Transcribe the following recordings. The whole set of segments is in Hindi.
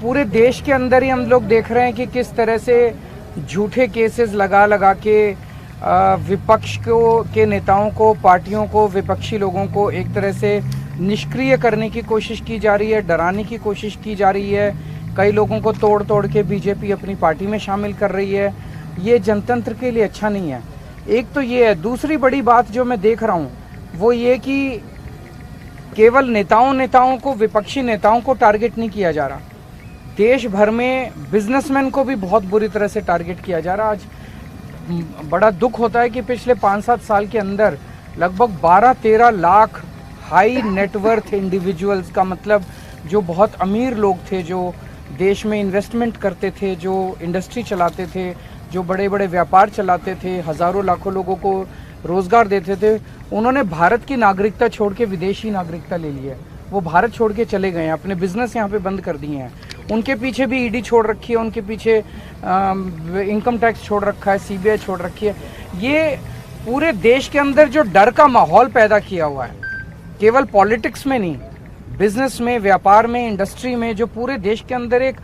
पूरे देश के अंदर ही हम लोग देख रहे हैं कि किस तरह से झूठे केसेस लगा लगा के विपक्ष के नेताओं को, पार्टियों को, विपक्षी लोगों को एक तरह से निष्क्रिय करने की कोशिश की जा रही है, डराने की कोशिश की जा रही है। कई लोगों को तोड़ तोड़ के बीजेपी अपनी पार्टी में शामिल कर रही है। ये जनतंत्र के लिए अच्छा नहीं है। एक तो ये है। दूसरी बड़ी बात जो मैं देख रहा हूँ वो ये कि केवल नेताओं को, विपक्षी नेताओं को टारगेट नहीं किया जा रहा, देश भर में बिजनेसमैन को भी बहुत बुरी तरह से टारगेट किया जा रहा। आज बड़ा दुख होता है कि पिछले 5-7 साल के अंदर लगभग 12-13 लाख हाई नेटवर्थ इंडिविजुअल्स का मतलब जो बहुत अमीर लोग थे, जो देश में इन्वेस्टमेंट करते थे, जो इंडस्ट्री चलाते थे, जो बड़े बड़े व्यापार चलाते थे, हज़ारों लाखों लोगों को रोज़गार देते थे, उन्होंने भारत की नागरिकता छोड़ के विदेशी नागरिकता ले ली है। वो भारत छोड़ के चले गए हैं, अपने बिजनेस यहाँ पे बंद कर दिए हैं। उनके पीछे भी ईडी छोड़ रखी है, उनके पीछे इनकम टैक्स छोड़ रखा है, सीबीआई छोड़ रखी है। ये पूरे देश के अंदर जो डर का माहौल पैदा किया हुआ है, केवल पॉलिटिक्स में नहीं, बिजनेस में, व्यापार में, इंडस्ट्री में, जो पूरे देश के अंदर एक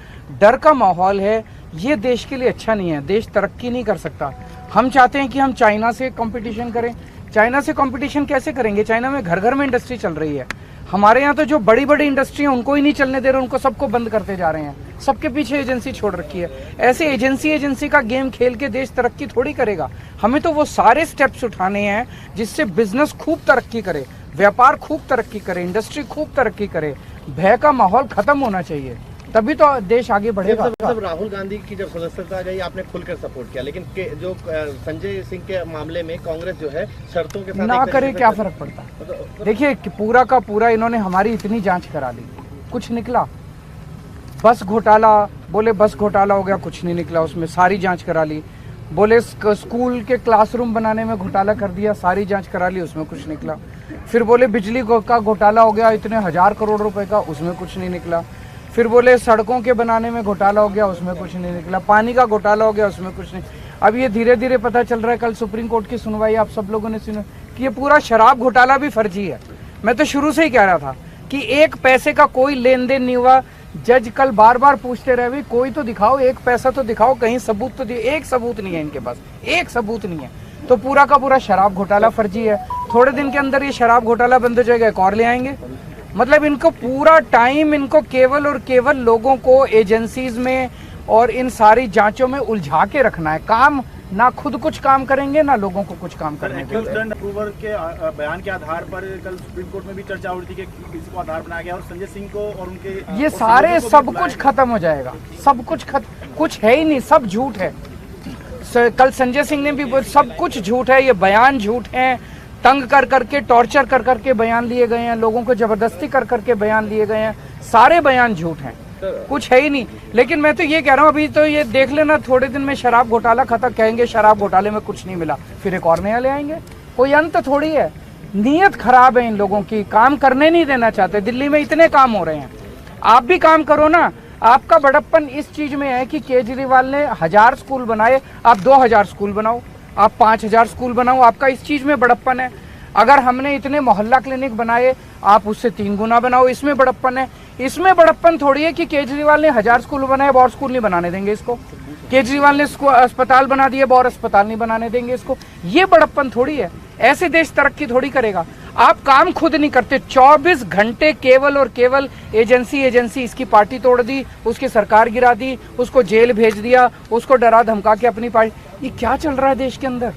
डर का माहौल है, ये देश के लिए अच्छा नहीं है। देश तरक्की नहीं कर सकता। हम चाहते हैं कि हम चाइना से कंपटीशन करें। चाइना से कंपटीशन कैसे करेंगे? चाइना में घर घर में इंडस्ट्री चल रही है। हमारे यहाँ तो जो बड़ी बड़ी इंडस्ट्री है उनको ही नहीं चलने दे रहे, उनको सबको बंद करते जा रहे हैं। सबके पीछे एजेंसी छोड़ रखी है। ऐसे एजेंसी का गेम खेल के देश तरक्की थोड़ी करेगा। हमें तो वो सारे स्टेप्स उठाने हैं जिससे बिजनेस खूब तरक्की करे, व्यापार खूब तरक्की करे, इंडस्ट्री खूब तरक्की करे। भय का माहौल खत्म होना चाहिए, तभी तो देश आगे बढ़ेगा। जब राहुल गांधी की जब सदस्यता गई आपने खुलकर सपोर्ट किया, लेकिन जो संजय सिंह के मामले में कांग्रेस जो है शर्तों के साथ ना करे, क्या फर्क पड़ता। देखिए पूरा का पूरा इन्होंने हमारी इतनी जांच करा ली, कुछ निकला। बस घोटाला बोले, बस घोटाला हो गया, कुछ नहीं निकला उसमें, सारी जांच करा ली। बोले स्कूल के क्लासरूम बनाने में घोटाला कर दिया, सारी जांच करा ली, उसमें कुछ निकला। फिर बोले बिजली का घोटाला हो गया, इतने 1000 करोड़ रुपए का, उसमें कुछ नहीं निकला। फिर बोले सड़कों के बनाने में घोटाला हो गया, उसमें कुछ नहीं निकला। पानी का घोटाला हो गया, उसमें कुछ नहीं। अब ये धीरे धीरे पता चल रहा है, कल सुप्रीम कोर्ट की सुनवाई आप सब लोगों ने सुनी, कि ये पूरा शराब घोटाला भी फर्जी है। मैं तो शुरू से ही कह रहा था कि एक पैसे का कोई लेन देन नहीं हुआ। जज कल बार बार पूछते रहे, कोई तो दिखाओ, एक पैसा तो दिखाओ, कहीं सबूत तो दिए। एक सबूत नहीं है इनके पास, एक सबूत नहीं है। तो पूरा का पूरा शराब घोटाला फर्जी है। थोड़े दिन के अंदर ये शराब घोटाला बंद हो जाएगा, एक और ले आएंगे। मतलब इनको पूरा टाइम, इनको केवल और केवल लोगों को एजेंसीज में और इन सारी जांचों में उलझा के रखना है। काम ना खुद कुछ काम करेंगे, ना लोगों को कुछ काम करने देंगे। अप्रूवर के बयान के आधार पर कल सुप्रीम कोर्ट में भी चर्चा हो रही थी कि किसी को आधार बनाया गया और संजय सिंह को और उनके ये सारे सब कुछ खत्म हो जाएगा। सब कुछ कुछ है ही नहीं, सब झूठ है। कल संजय सिंह ने भी सब कुछ झूठ है, ये बयान झूठ है। तंग कर करके, टॉर्चर कर करके बयान लिए गए हैं, लोगों को जबरदस्ती कर करके बयान लिए गए हैं। सारे बयान झूठ हैं, कुछ है ही नहीं। लेकिन मैं तो ये कह रहा हूँ, अभी तो ये देख लेना, थोड़े दिन में शराब घोटाला खत्म, कहेंगे शराब घोटाले में कुछ नहीं मिला, फिर एक और नया ले आएंगे। कोई अंत थोड़ी है। नीयत खराब है इन लोगों की, काम करने नहीं देना चाहते। दिल्ली में इतने काम हो रहे हैं, आप भी काम करो ना। आपका बड़प्पन इस चीज में है कि केजरीवाल ने 1000 स्कूल बनाए, आप 2000 स्कूल बनाओ, आप 5000 स्कूल बनाओ। आपका इस चीज में बड़प्पन है। अगर हमने इतने मोहल्ला क्लिनिक बनाए, आप उससे 3 गुना बनाओ, इसमें बड़प्पन है। इसमें बड़प्पन थोड़ी है कि केजरीवाल ने 1000 स्कूल बनाए, अब और स्कूल नहीं बनाने देंगे इसको। केजरीवाल ने अस्पताल बना दिए, अब और अस्पताल नहीं बनाने देंगे इसको। ये बड़प्पन थोड़ी है। ऐसे देश तरक्की थोड़ी करेगा। आप काम खुद नहीं करते, 24 घंटे केवल और केवल एजेंसी। इसकी पार्टी तोड़ दी, उसकी सरकार गिरा दी, उसको जेल भेज दिया, उसको डरा धमका के अपनी पार्टी। ये क्या चल रहा है देश के अंदर?